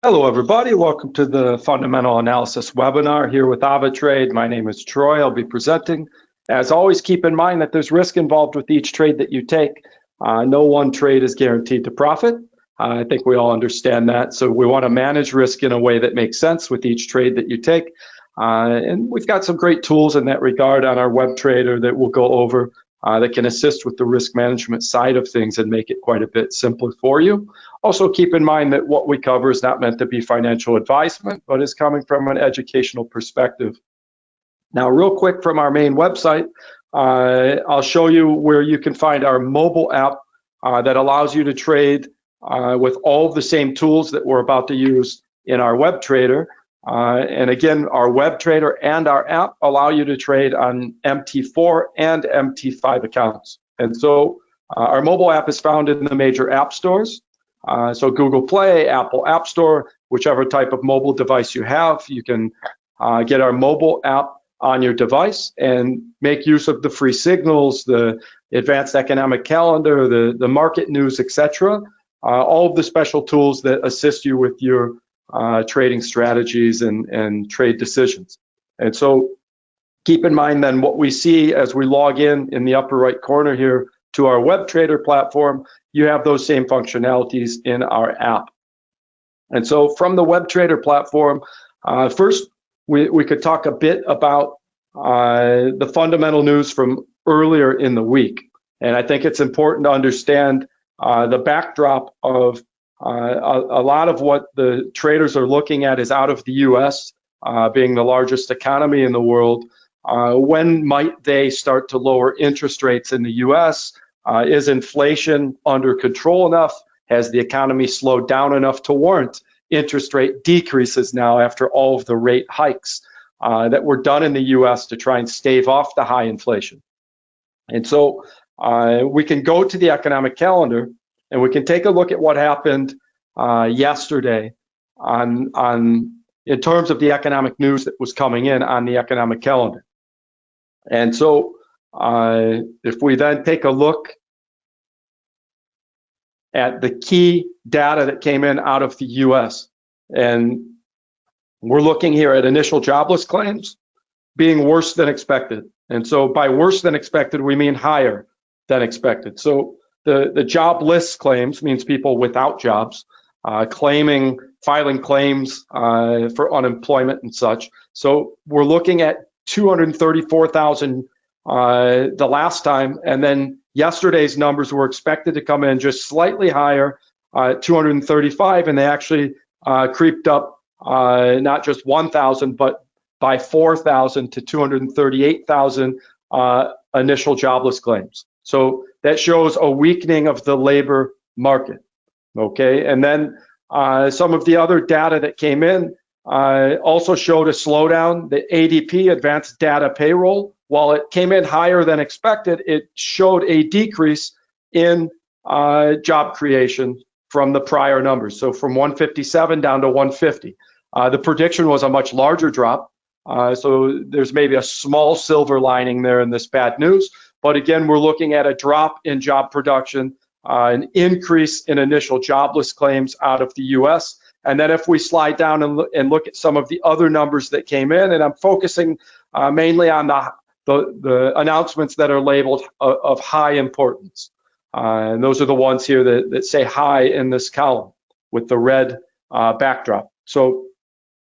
Hello, everybody. Welcome to the Fundamental Analysis webinar here with AvaTrade. My name is Troy. I'll be presenting. As always, keep in mind that there's risk involved with each trade that you take. No one trade is guaranteed to profit. I think we all understand that. So we want to manage risk in a way that makes sense with each trade that you take. And we've got some great tools in that regard on our web trader that we'll go over that can assist with the risk management side of things and make it quite a bit simpler for you. Also, keep in mind that what we cover is not meant to be financial advisement, but is coming from an educational perspective. Now, real quick from our main website, I'll show you where you can find our mobile app that allows you to trade with all of the same tools that we're about to use in our web trader. And again, our web trader and our app allow you to trade on MT4 and MT5 accounts. And so our mobile app is found in the major app stores. So Google Play, Apple App Store, whichever type of mobile device you have, you can get our mobile app on your device and make use of the free signals, the advanced economic calendar, the market news, etc. All of the special tools that assist you with your trading strategies and trade decisions. And so keep in mind then what we see as we log in the upper right corner here to our web trader platform, you have those same functionalities in our app. And so from the web trader platform, first we could talk a bit about the fundamental news from earlier in the week. And I think it's important to understand the backdrop of a lot of what the traders are looking at is out of the US, being the largest economy in the world. When might they start to lower interest rates in the US? Is inflation under control enough? Has the economy slowed down enough to warrant interest rate decreases now after all of the rate hikes that were done in the US to try and stave off the high inflation? And so we can go to the economic calendar and we can take a look at what happened yesterday in terms of the economic news that was coming in on the economic calendar. And so if we then take a look at the key data that came in out of the US, and we're looking here at initial jobless claims being worse than expected. And so by worse than expected, we mean higher than expected. So the jobless claims means people without jobs, filing claims for unemployment and such. So we're looking at 234,000 the last time, and then yesterday's numbers were expected to come in just slightly higher, 235, and they actually creeped up not just 1,000, but by 4,000 to 238,000 initial jobless claims. So that shows a weakening of the labor market. Okay, and then some of the other data that came in also showed a slowdown. The ADP, Advanced Data Payroll, while it came in higher than expected, it showed a decrease in job creation from the prior numbers. So from 157 down to 150. The prediction was a much larger drop. So there's maybe a small silver lining there in this bad news. But again, we're looking at a drop in job production, an increase in initial jobless claims out of the US. And then if we slide down and look at some of the other numbers that came in, and I'm focusing mainly on the announcements that are labeled of high importance. And those are the ones here that say high in this column with the red backdrop. So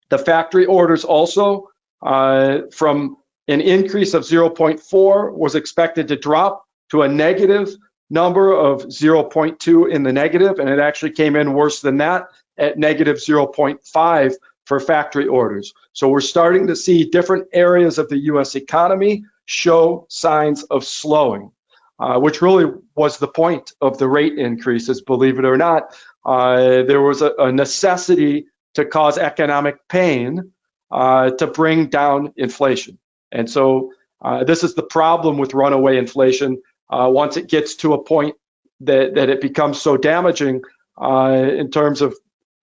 the factory orders also from an increase of 0.4 was expected to drop to a negative number of 0.2 in the negative, and it actually came in worse than that at negative 0.5 for factory orders. So we're starting to see different areas of the US economy show signs of slowing, which really was the point of the rate increases, believe it or not. There was a necessity to cause economic pain to bring down inflation. And so this is the problem with runaway inflation. Once it gets to a point that it becomes so damaging in terms of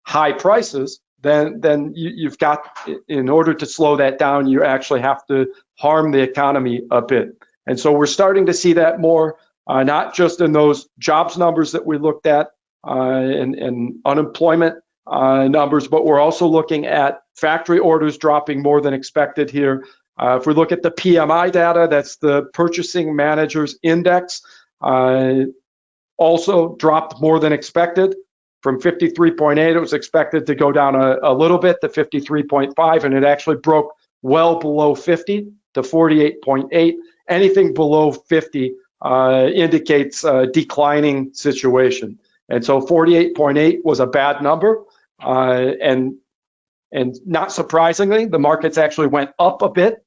high prices, then you've got, in order to slow that down, you actually have to harm the economy a bit. And so we're starting to see that more, not just in those jobs numbers that we looked at and unemployment numbers, but we're also looking at factory orders dropping more than expected here. If we look at the PMI data, that's the Purchasing Managers Index, also dropped more than expected. From 53.8, it was expected to go down a little bit to 53.5, and it actually broke well below 50 to 48.8. Anything below 50 indicates a declining situation. And so 48.8 was a bad number. And not surprisingly, the markets actually went up a bit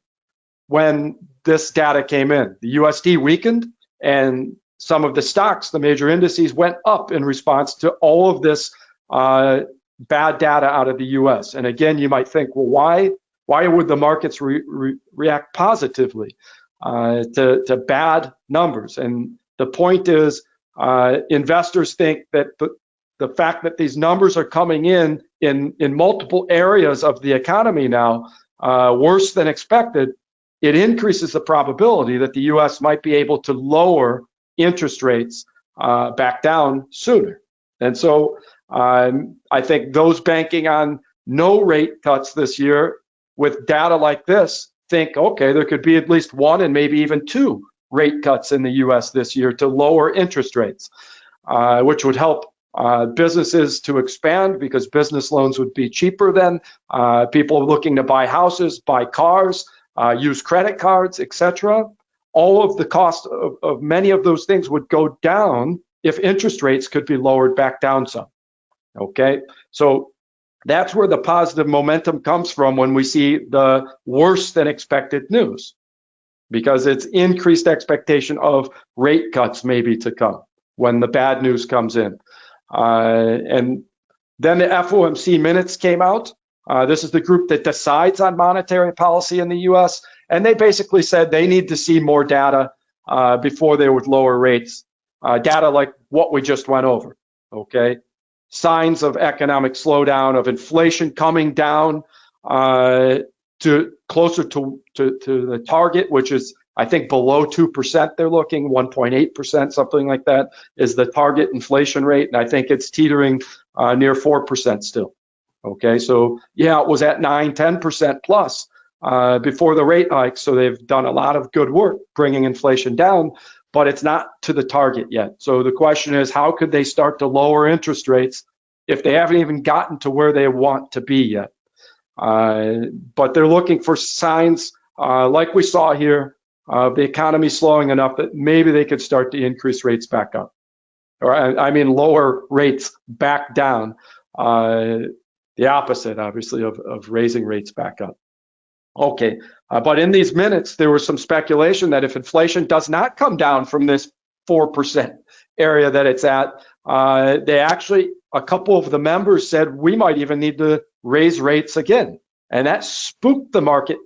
when this data came in. The USD weakened, and some of the stocks, the major indices, went up in response to all of this bad data out of the US. And again, you might think, well, why would the markets react positively to bad numbers? And the point is, investors think that the fact that these numbers are coming in multiple areas of the economy now, worse than expected, it increases the probability that the US might be able to lower interest rates back down sooner. And so I think those banking on no rate cuts this year with data like this think, okay, there could be at least one and maybe even two rate cuts in the US this year to lower interest rates, which would help businesses to expand because business loans would be cheaper then. People looking to buy houses, buy cars, use credit cards, etc. All of the cost of many of those things would go down if interest rates could be lowered back down some. Okay, so that's where the positive momentum comes from when we see the worse than expected news, because it's increased expectation of rate cuts maybe to come when the bad news comes in. And then the FOMC minutes came out. This is the group that decides on monetary policy in the US. And they basically said they need to see more data before they would lower rates. Data like what we just went over, okay? Signs of economic slowdown, of inflation coming down to closer to the target, which is, I think, below 2%. They're looking 1.8%, something like that, is the target inflation rate. And I think it's teetering near 4% still. Okay, so yeah, it was at 9-10% plus before the rate hike. So they've done a lot of good work bringing inflation down, but it's not to the target yet. So the question is, how could they start to lower interest rates if they haven't even gotten to where they want to be yet? But they're looking for signs like we saw here of the economy slowing enough that maybe they could start to increase rates back up, or I mean lower rates back down. The opposite, obviously, of raising rates back up. Okay, but in these minutes, there was some speculation that if inflation does not come down from this 4% area that it's at, they actually, a couple of the members said we might even need to raise rates again. And that spooked the market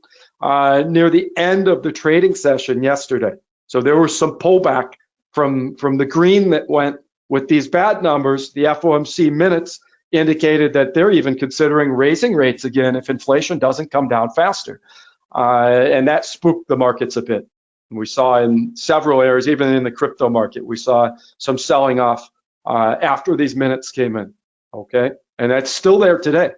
near the end of the trading session yesterday. So there was some pullback from the green that went with these bad numbers. The FOMC minutes indicated that they're even considering raising rates again if inflation doesn't come down faster. And that spooked the markets a bit. We saw in several areas, even in the crypto market, we saw some selling off after these minutes came in, okay? And that's still there today,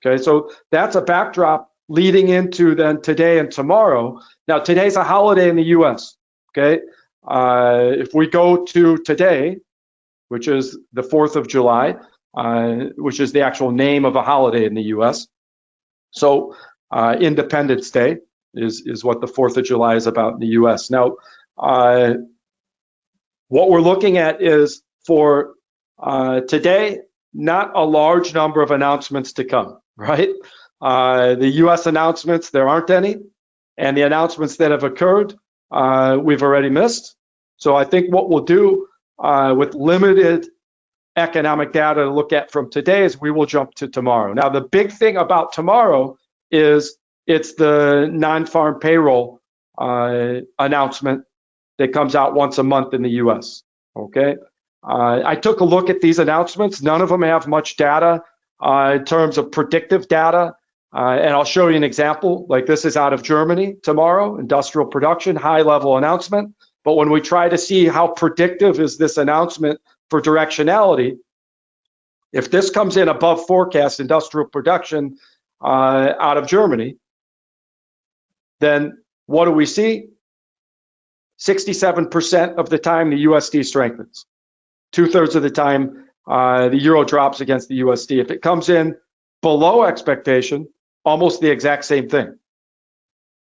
okay? So that's a backdrop leading into then today and tomorrow. Now, today's a holiday in the US, okay? If we go to today, which is the 4th of July, which is the actual name of a holiday in the US. So Independence Day is what the 4th of July is about in the US. Now, what we're looking at is for today, not a large number of announcements to come, right? The US announcements, there aren't any. And the announcements that have occurred, we've already missed. So I think what we'll do with limited economic data to look at from today is we will jump to tomorrow. Now, the big thing about tomorrow is it's the non-farm payroll announcement that comes out once a month in the US, okay? I took a look at these announcements. None of them have much data in terms of predictive data. And I'll show you an example. Like this is out of Germany tomorrow, industrial production, high-level announcement. But when we try to see how predictive is this announcement for directionality, If this comes in above forecast industrial production out of Germany, then what do we see? 67% of the time the USD strengthens. 2/3 of the time the euro drops against the USD. If it comes in below expectation, almost the exact same thing.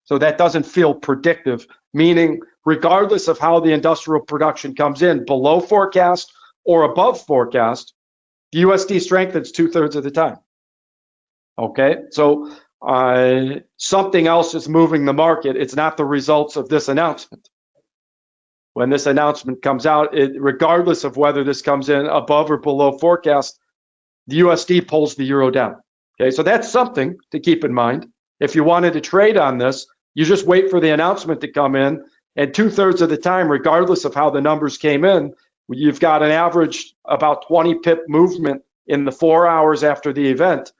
So that doesn't feel predictive, meaning regardless of how the industrial production comes in, below forecast or above forecast, the USD strengthens 2/3 of the time. Okay, so something else is moving the market. It's not the results of this announcement. When this announcement comes out, regardless of whether this comes in above or below forecast, the USD pulls the euro down. Okay, so that's something to keep in mind. If you wanted to trade on this, you just wait for the announcement to come in, and 2/3 of the time, regardless of how the numbers came in, you've got an average about 20 pip movement in the 4 hours after the event,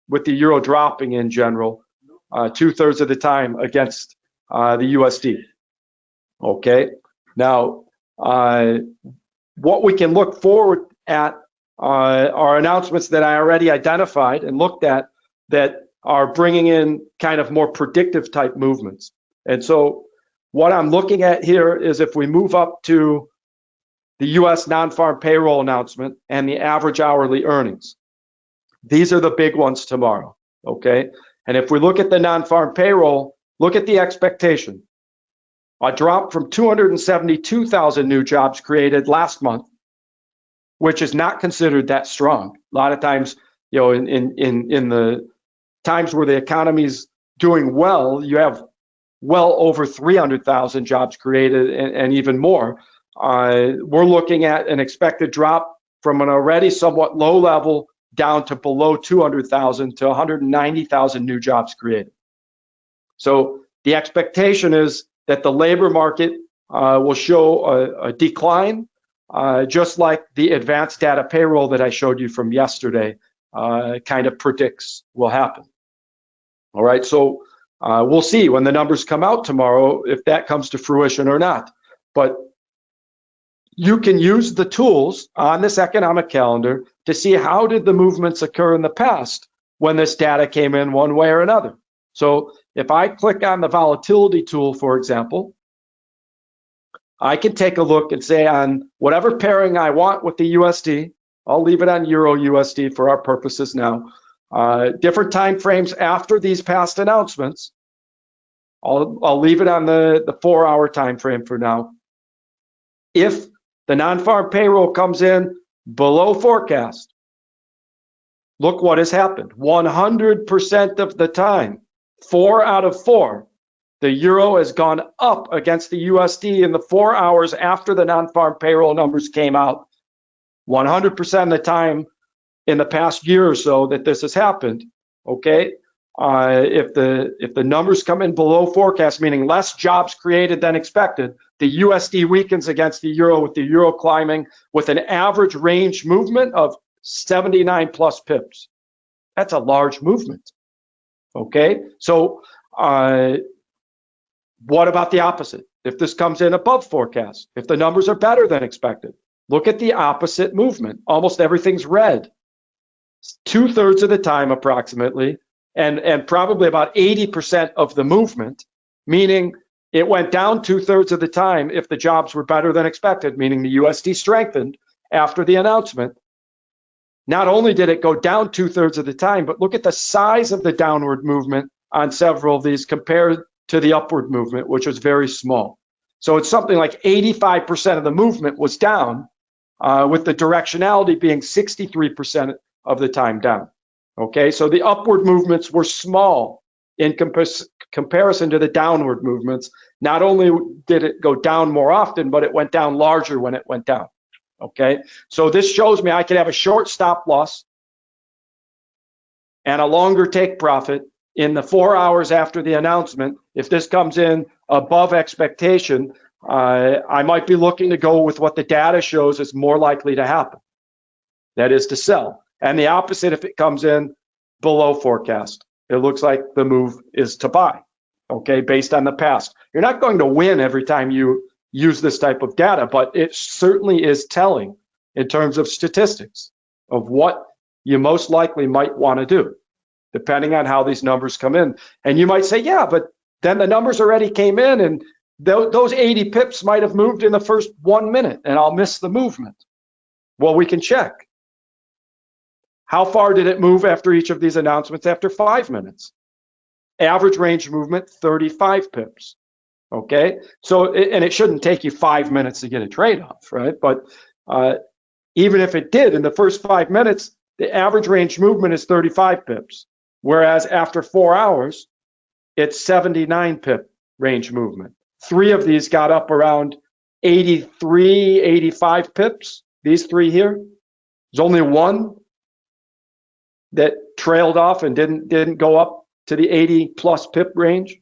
with the euro dropping in general, 2/3 of the time against the USD. Okay, now what we can look forward at are announcements that I already identified and looked at that are bringing in kind of more predictive type movements. And so what I'm looking at here is if we move up to the US non-farm payroll announcement and the average hourly earnings. These are the big ones tomorrow, okay? And if we look at the non-farm payroll, look at the expectation. A drop from 272,000 new jobs created last month, which is not considered that strong. A lot of times, you know, in the times where the economy's doing well, you have well over 300,000 jobs created and even more. We're looking at an expected drop from an already somewhat low level down to below 200,000 to 190,000 new jobs created. So the expectation is that the labor market will show a decline, just like the advanced data payroll that I showed you from yesterday kind of predicts will happen. All right, so we'll see when the numbers come out tomorrow if that comes to fruition or not. But you can use the tools on this economic calendar to see how did the movements occur in the past when this data came in one way or another. So if I click on the volatility tool, for example, I can take a look and say on whatever pairing I want with the USD, I'll leave it on Euro USD for our purposes now. Different time frames after these past announcements, I'll leave it on the 4 hour time frame for now. If the non-farm payroll comes in below forecast, look what has happened. 100% of the time, 4 out of 4, the euro has gone up against the USD in the 4 hours after the non-farm payroll numbers came out. 100% of the time in the past year or so that this has happened, okay? If the numbers come in below forecast, meaning less jobs created than expected, the USD weakens against the euro, with the euro climbing with an average range movement of 79 plus pips. That's a large movement, okay? So what about the opposite? If this comes in above forecast, if the numbers are better than expected, look at the opposite movement. Almost everything's red. 2/3 of the time approximately, and probably about 80% of the movement, meaning it went down 2/3 of the time if the jobs were better than expected, meaning the USD strengthened after the announcement. Not only did it go down 2/3 of the time, but look at the size of the downward movement on several of these compared to the upward movement, which was very small. So it's something like 85% of the movement was down, with the directionality being 63% of the time down. Okay, so the upward movements were small in comparison to the downward movements. Not only did it go down more often, but it went down larger when it went down. Okay, so this shows me I could have a short stop loss and a longer take profit in the 4 hours after the announcement. If this comes in above expectation, I might be looking to go with what the data shows is more likely to happen. That is to sell. And the opposite if it comes in below forecast. It looks like the move is to buy, okay, based on the past. You're not going to win every time you use this type of data, but it certainly is telling in terms of statistics. of what you most likely might want to do, depending on how these numbers come in. And you might say, yeah, but then the numbers already came in, and those 80 pips might have moved in the first 1 minute, and I'll miss the movement. Well, we can check. How far did it move after each of these announcements? After 5 minutes. Average range movement, 35 pips. Okay, so, and it shouldn't take you 5 minutes to get a trade off, right? But even if it did, in the first 5 minutes, the average range movement is 35 pips. Whereas after 4 hours, it's 79 pip range movement. 3 of these got up around 83, 85 pips. These 3 here. There's only one that trailed off and didn't go up to the 80 plus pip range.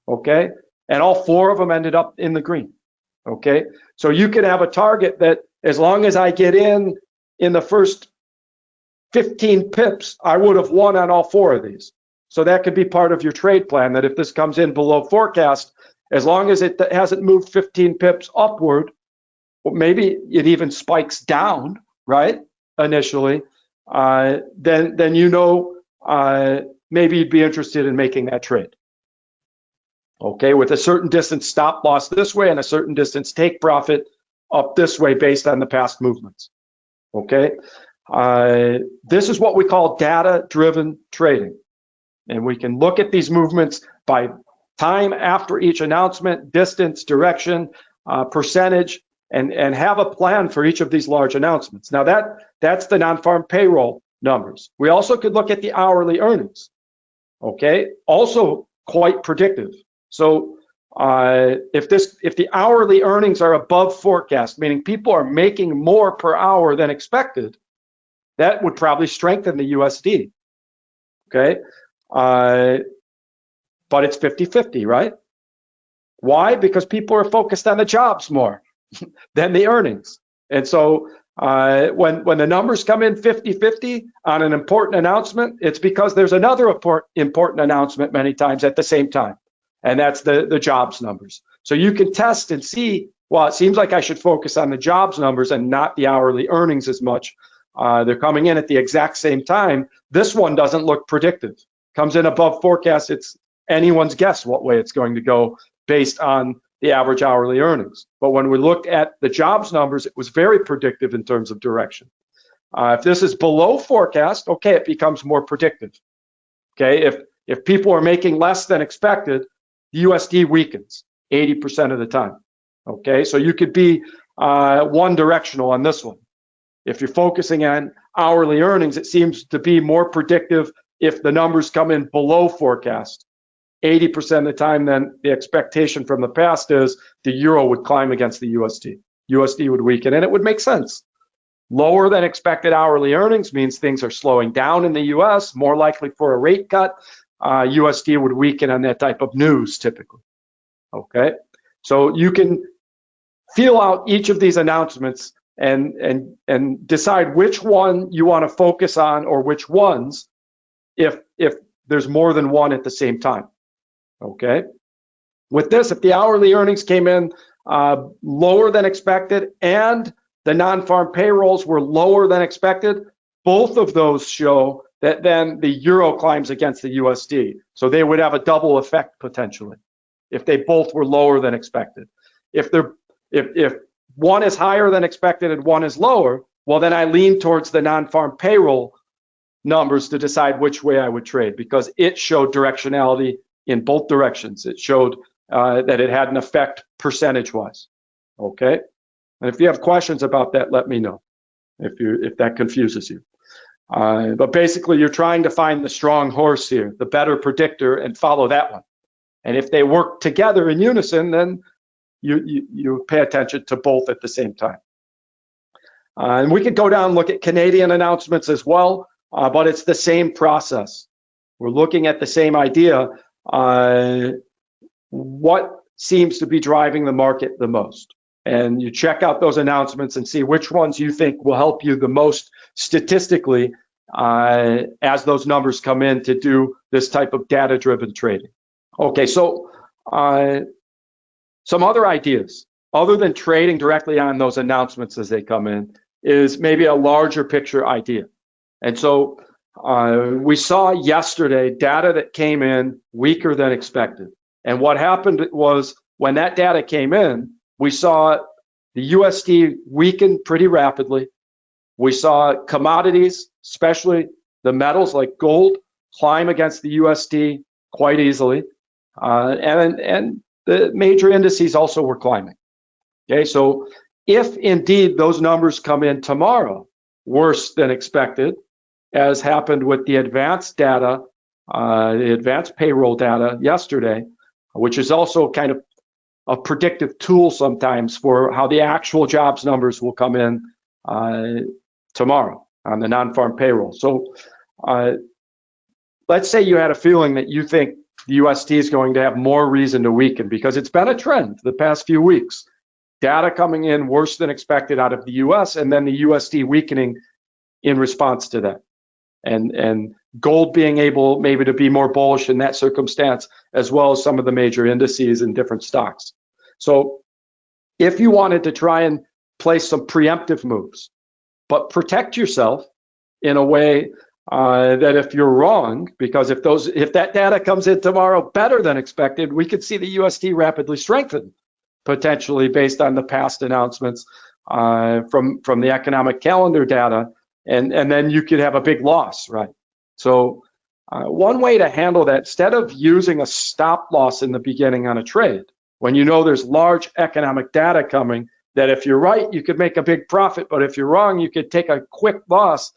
Okay, and all 4 of them ended up in the green. Okay, so you could have a target that, as long as I get in the first 15 pips, I would have won on all 4 of these. So that could be part of your trade plan, that if this comes in below forecast, as long as it hasn't moved 15 pips upward, or maybe it even spikes down, right, initially, then you know maybe you'd be interested in making that trade. Okay, with a certain distance stop loss this way and a certain distance take profit up this way based on the past movements. Okay, this is what we call data-driven trading. And we can look at these movements by time after each announcement, distance, direction, percentage, and have a plan for each of these large announcements. Now that's the non-farm payroll numbers. We also could look at the hourly earnings. Okay, also quite predictive. So if the hourly earnings are above forecast, meaning people are making more per hour than expected, that would probably strengthen the USD. Okay, but it's 50-50, right? Why? Because people are focused on the jobs more than the earnings. And so when the numbers come in 50-50 on an important announcement, it's because there's another important announcement many times at the same time. And that's the jobs numbers. So you can test and see, well, it seems like I should focus on the jobs numbers and not the hourly earnings as much. They're coming in at the exact same time. This one doesn't look predictive. Comes in above forecast. It's anyone's guess what way it's going to go based on the average hourly earnings. But when we looked at the jobs numbers, it was very predictive in terms of direction. If this is below forecast, okay, it becomes more predictive. Okay, if people are making less than expected, the USD weakens 80% of the time. Okay, so you could be one directional on this one. If you're focusing on hourly earnings, it seems to be more predictive if the numbers come in below forecast 80% of the time. Then the expectation from the past is the euro would climb against the USD. USD would weaken, and it would make sense. Lower than expected hourly earnings means things are slowing down in the US, more likely for a rate cut. USD would weaken on that type of news typically. Okay, so you can feel out each of these announcements and decide which one you want to focus on, or which ones if there's more than one at the same time. Okay, with this, if the hourly earnings came in lower than expected and the non-farm payrolls were lower than expected, both of those show that then the euro climbs against the USD. So they would have a double effect potentially if they both were lower than expected. If one is higher than expected and one is lower, well, then I lean towards the non-farm payroll numbers to decide which way I would trade, because it showed directionality in both directions. It showed that it had an effect percentage-wise. Okay, and if you have questions about that, let me know if that confuses you. But basically, you're trying to find the strong horse here, the better predictor, and follow that one. And if they work together in unison, then you pay attention to both at the same time. And we could go down and look at Canadian announcements as well, but it's the same process. We're looking at the same idea. What seems to be driving the market the most? And you check out those announcements and see which ones you think will help you the most statistically as those numbers come in to do this type of data-driven trading. Okay, so some other ideas other than trading directly on those announcements as they come in is maybe a larger picture idea. And so we saw yesterday data that came in weaker than expected. And what happened was when that data came in, we saw the USD weaken pretty rapidly. We saw commodities, especially the metals like gold, climb against the USD quite easily. And the major indices also were climbing. Okay, so if indeed those numbers come in tomorrow worse than expected, as happened with the advanced data, the advanced payroll data yesterday, which is also kind of a predictive tool sometimes for how the actual jobs numbers will come in tomorrow on the non-farm payroll. So let's say you had a feeling that you think the USD is going to have more reason to weaken, because it's been a trend the past few weeks. Data coming in worse than expected out of the US, and then the USD weakening in response to that. And gold being able maybe to be more bullish in that circumstance, as well as some of the major indices and different stocks. So if you wanted to try and place some preemptive moves, but protect yourself in a way that if you're wrong, because if that data comes in tomorrow better than expected, we could see the USD rapidly strengthen, potentially based on the past announcements from the economic calendar data, and then you could have a big loss, right? So one way to handle that, instead of using a stop loss in the beginning on a trade, when you know there's large economic data coming, that if you're right, you could make a big profit, but if you're wrong, you could take a quick loss.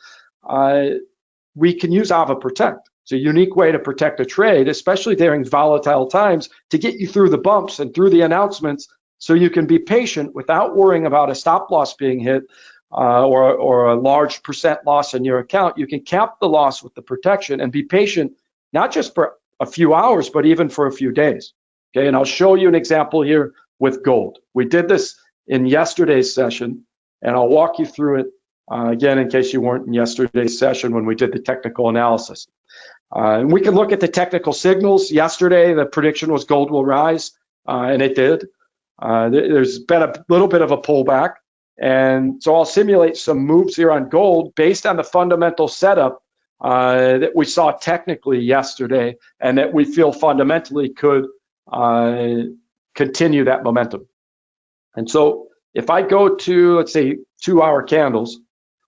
We can use AvaProtect. It's a unique way to protect a trade, especially during volatile times, to get you through the bumps and through the announcements, so you can be patient without worrying about a stop loss being hit or a large percent loss in your account. You can cap the loss with the protection and be patient, not just for a few hours, but even for a few days. Okay, and I'll show you an example here with gold. We did this in yesterday's session, and I'll walk you through it again in case you weren't in yesterday's session when we did the technical analysis. And we can look at the technical signals. Yesterday, the prediction was gold will rise, and it did. There's been a little bit of a pullback, and so I'll simulate some moves here on gold based on the fundamental setup that we saw technically yesterday, and that we feel fundamentally could continue that momentum. And so if I go to, let's say, 2-hour candles,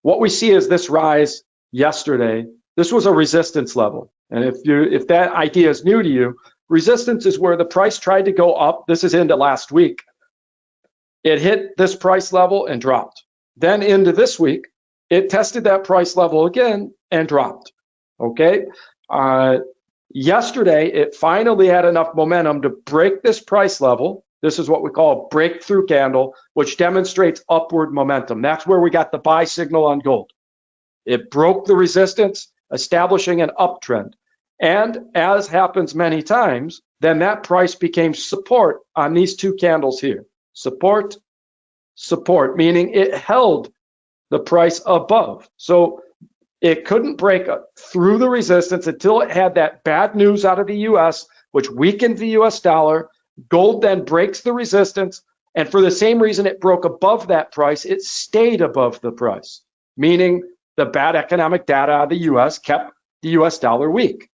what we see is this rise yesterday. This was a resistance level. And if that idea is new to you, resistance is where the price tried to go up. This is into last week. It hit this price level and dropped. Then into this week, it tested that price level again and dropped. Okay. Yesterday, it finally had enough momentum to break this price level. This is what we call a breakthrough candle, which demonstrates upward momentum. That's where we got the buy signal on gold. It broke the resistance, establishing an uptrend. And as happens many times, then that price became support on these two candles here. Support, support, meaning it held the price above. So it couldn't break through the resistance until it had that bad news out of the US, which weakened the US dollar. Gold then breaks the resistance, and for the same reason it broke above that price, it stayed above the price, meaning the bad economic data out of the US kept the US dollar weak.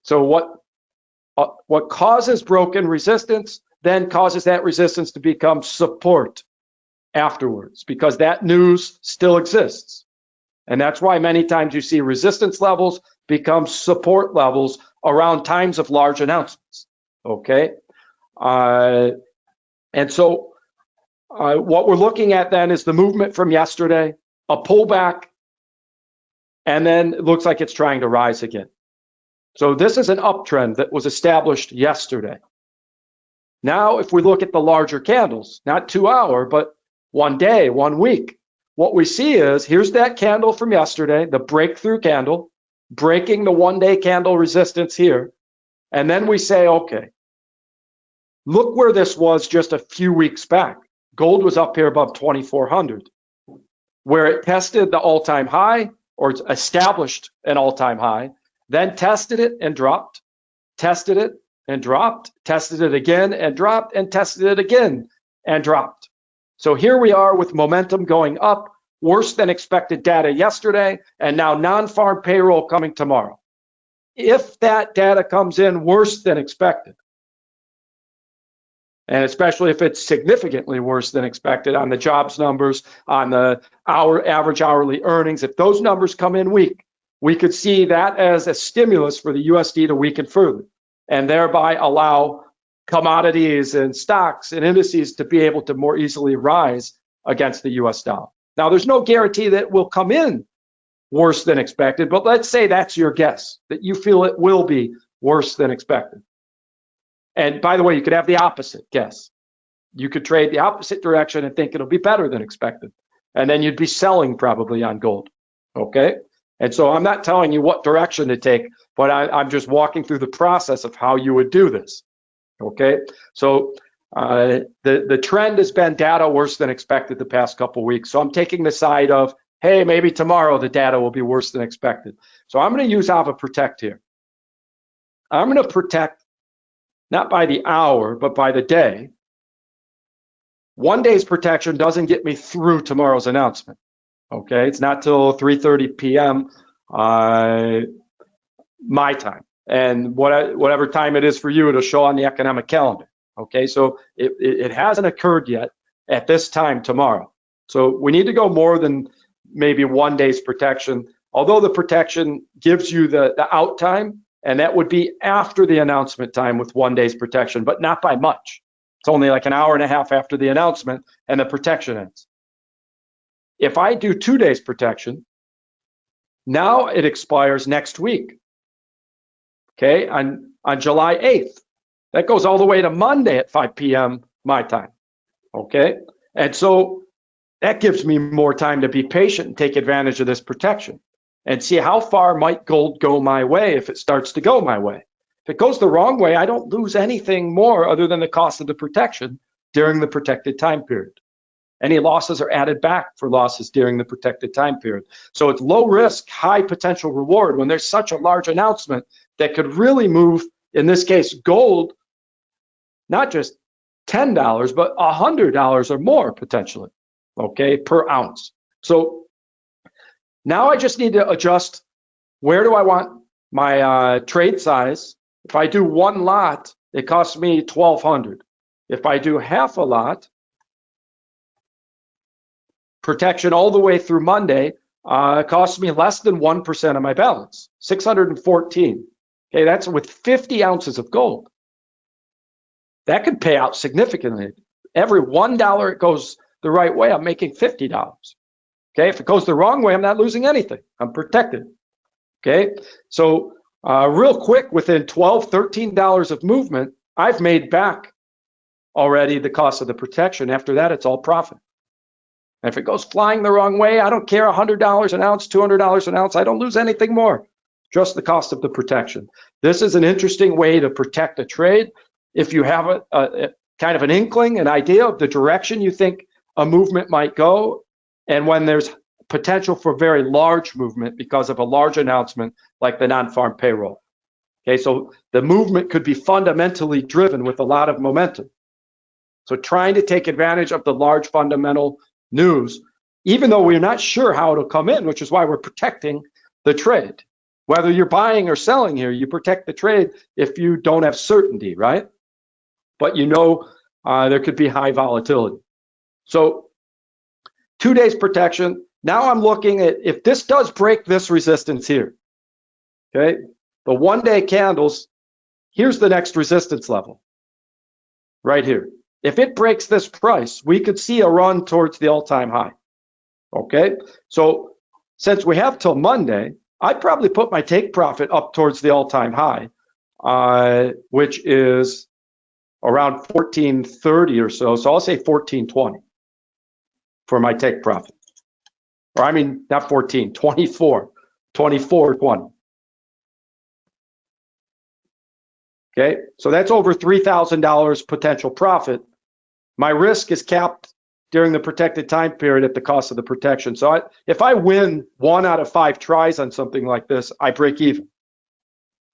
So what causes broken resistance then causes that resistance to become support afterwards, because that news still exists. And that's why many times you see resistance levels become support levels around times of large announcements. Okay. And so what we're looking at then is the movement from yesterday, a pullback, and then it looks like it's trying to rise again. So this is an uptrend that was established yesterday. Now, if we look at the larger candles, not 2-hour, but 1 day, 1 week, what we see is here's that candle from yesterday, the breakthrough candle, breaking the 1-day candle resistance here. And then we say, okay, look where this was just a few weeks back. Gold was up here above 2,400, where it tested the all-time high, or it's established an all-time high, then tested it and dropped, tested it and dropped, tested it again and dropped, and tested it again and dropped. So here we are with momentum going up, worse than expected data yesterday, and now non-farm payroll coming tomorrow. If that data comes in worse than expected, and especially if it's significantly worse than expected on the jobs numbers, on the average hourly earnings, if those numbers come in weak, we could see that as a stimulus for the USD to weaken further, and thereby allow commodities and stocks and indices to be able to more easily rise against the US dollar. Now, there's no guarantee that it will come in worse than expected, but let's say that's your guess, that you feel it will be worse than expected. And by the way, you could have the opposite guess. You could trade the opposite direction and think it'll be better than expected. And then you'd be selling probably on gold, okay? And so I'm not telling you what direction to take, but I'm just walking through the process of how you would do this, okay? So the trend has been data worse than expected the past couple of weeks. So I'm taking the side of, hey, maybe tomorrow the data will be worse than expected. So I'm going to use AvaProtect here. I'm going to protect not by the hour, but by the day. 1 day's protection doesn't get me through tomorrow's announcement. Okay, it's not till 3:30 p.m. My time, and whatever time it is for you, it'll show on the economic calendar. Okay, so it hasn't occurred yet at this time tomorrow. So we need to go more than maybe 1 day's protection, although the protection gives you the out time, and that would be after the announcement time with 1 day's protection, but not by much. It's only like an hour and a half after the announcement and the protection ends. If I do 2 days protection, now it expires next week, okay, on July 8th. That goes all the way to Monday at 5 p.m. my time, okay? And so that gives me more time to be patient and take advantage of this protection and see how far might gold go my way if it starts to go my way. If it goes the wrong way, I don't lose anything more other than the cost of the protection during the protected time period. Any losses are added back for losses during the protected time period. So it's low risk, high potential reward when there's such a large announcement that could really move, in this case, gold, not just $10, but $100 or more potentially, okay, per ounce. So now I just need to adjust, where do I want my trade size? If I do one lot, it costs me $1,200. If I do half a lot, protection all the way through Monday, costs me less than 1% of my balance, 614. Okay, that's with 50 ounces of gold. That could pay out significantly. Every $1 it goes the right way, I'm making $50. Okay, if it goes the wrong way, I'm not losing anything. I'm protected. Okay, so real quick, within $12, $13 of movement, I've made back already the cost of the protection. After that, it's all profit. And if it goes flying the wrong way, I don't care, $100 an ounce, $200 an ounce, I don't lose anything more, just the cost of the protection. This is an interesting way to protect a trade. If you have a kind of an inkling, an idea of the direction you think a movement might go, and when there's potential for very large movement because of a large announcement like the non-farm payroll. Okay, so the movement could be fundamentally driven with a lot of momentum. So trying to take advantage of the large fundamental news, even though we're not sure how it'll come in, which is why we're protecting the trade. Whether you're buying or selling here, you protect the trade if you don't have certainty, right? But you know there could be high volatility. So 2 days protection. Now I'm looking at if this does break this resistance here, okay? The 1 day candles, here's the next resistance level, right here. If it breaks this price, we could see a run towards the all-time high, okay? So since we have till Monday, I'd probably put my take profit up towards the all-time high, which is around 1430 or so. So I'll say 1420 for my take profit. Or I mean, not 14, 24, 2420. Okay, so that's over $3,000 potential profit. My risk is capped during the protected time period at the cost of the protection. So if I win 1 out of 5 tries on something like this, I break even.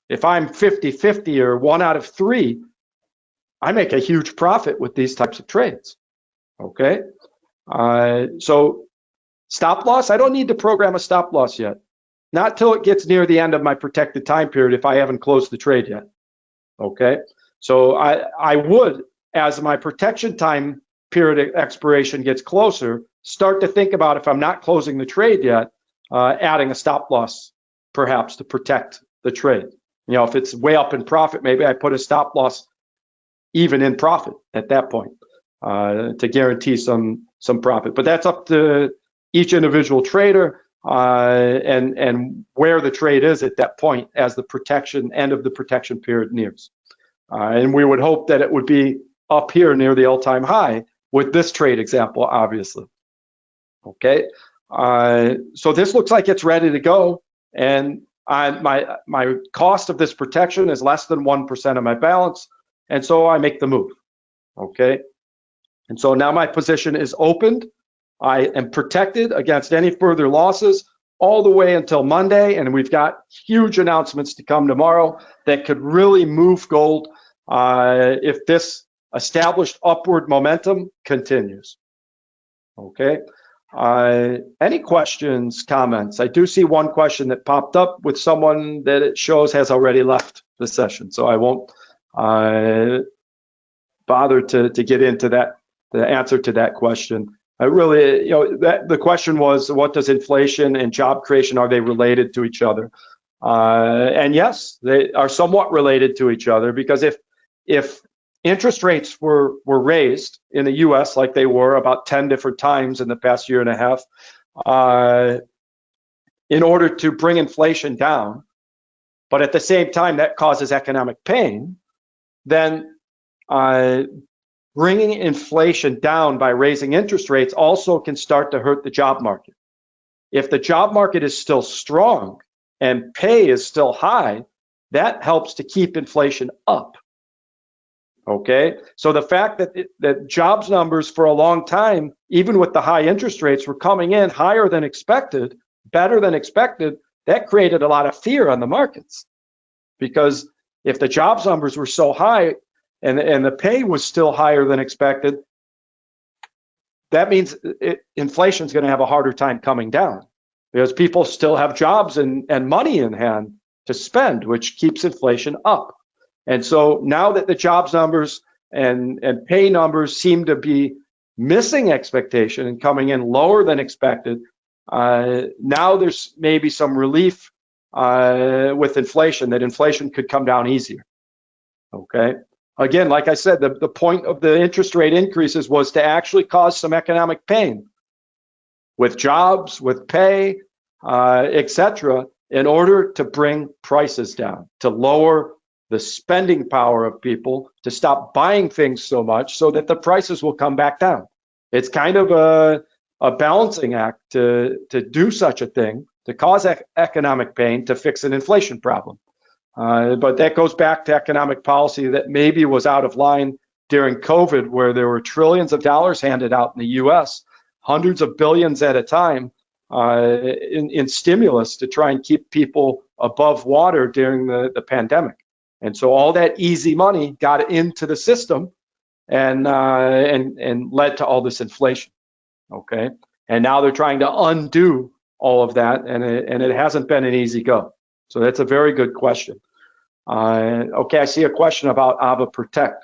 If I'm 50-50 or 1 out of 3, I make a huge profit with these types of trades. Okay, so Stop loss, I don't need to program a stop loss yet. Not till it gets near the end of my protected time period if I haven't closed the trade yet. Okay, so I would, as my protection time period expiration gets closer, start to think about, if I'm not closing the trade yet, adding a stop loss perhaps to protect the trade. You know, if it's way up in profit, maybe I put a stop loss even in profit at that point to guarantee some profit. But that's up to each individual trader and where the trade is at that point as the end of the protection period nears. And we would hope that it would be up here near the all-time high with this trade example, obviously. Okay, so this looks like it's ready to go, and my cost of this protection is less than 1% of my balance, and so I make the move. Okay, and so now my position is opened. I am protected against any further losses all the way until Monday, and we've got huge announcements to come tomorrow that could really move gold if this established upward momentum continues. Okay. Any questions, comments? I do see one question that popped up with someone that it shows has already left the session, so I won't bother to get into that, the answer to that question. I really, you know, the question was, what does inflation and job creation, are they related to each other? And yes, they are somewhat related to each other, because if interest rates were raised in the US like they were about 10 different times in the past year and a half, in order to bring inflation down, but at the same time that causes economic pain, then bringing inflation down by raising interest rates also can start to hurt the job market. If the job market is still strong and pay is still high, that helps to keep inflation up. Okay, so the fact that jobs numbers for a long time, even with the high interest rates, were coming in higher than expected, better than expected, that created a lot of fear on the markets. Because if the jobs numbers were so high and the pay was still higher than expected, that means inflation is going to have a harder time coming down, because people still have jobs and money in hand to spend, which keeps inflation up. And so now that the jobs numbers and pay numbers seem to be missing expectation and coming in lower than expected, now there's maybe some relief with inflation, that inflation could come down easier. Okay. Again, like I said, the point of the interest rate increases was to actually cause some economic pain with jobs, with pay, etc., in order to bring prices down, to lower the spending power of people, to stop buying things so much so that the prices will come back down. It's kind of a balancing act to do such a thing, to cause economic pain, to fix an inflation problem. But that goes back to economic policy that maybe was out of line during COVID, where there were trillions of dollars handed out in the US, hundreds of billions at a time in stimulus to try and keep people above water during the pandemic. And so all that easy money got into the system and led to all this inflation. Okay, and now they're trying to undo all of that, and it hasn't been an easy go. So that's a very good question. Okay, I see a question about AvaProtect.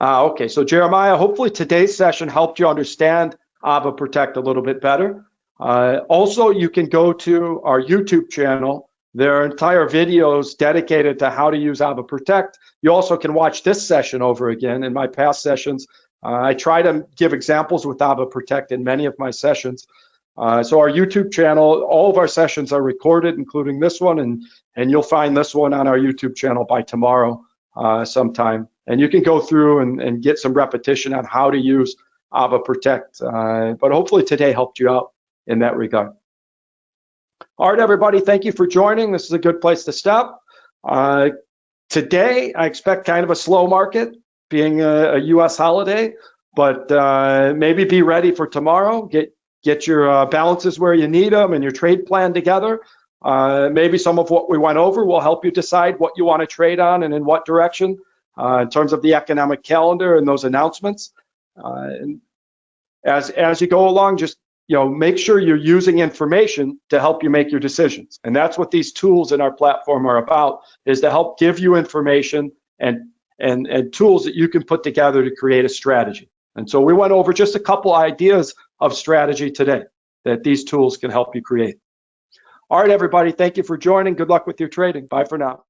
Okay, so Jeremiah, hopefully today's session helped you understand AvaProtect a little bit better. Also, you can go to our YouTube channel. There are entire videos dedicated to how to use AvaProtect. You also can watch this session over again. In my past sessions, I try to give examples with AvaProtect in many of my sessions. So our YouTube channel, all of our sessions are recorded, including this one, and you'll find this one on our YouTube channel by tomorrow sometime. And you can go through and get some repetition on how to use AvaProtect. But hopefully today helped you out in that regard. All right, everybody, thank you for joining. This is a good place to stop. Today, I expect kind of a slow market, being a US holiday, but maybe be ready for tomorrow. Get your balances where you need them and your trade plan together. Maybe some of what we went over will help you decide what you want to trade on and in what direction in terms of the economic calendar and those announcements. And as you go along, just make sure you're using information to help you make your decisions. And that's what these tools in our platform are about, is to help give you information and tools that you can put together to create a strategy. And so we went over just a couple ideas of strategy today that these tools can help you create. All right, everybody, thank you for joining. Good luck with your trading. Bye for now.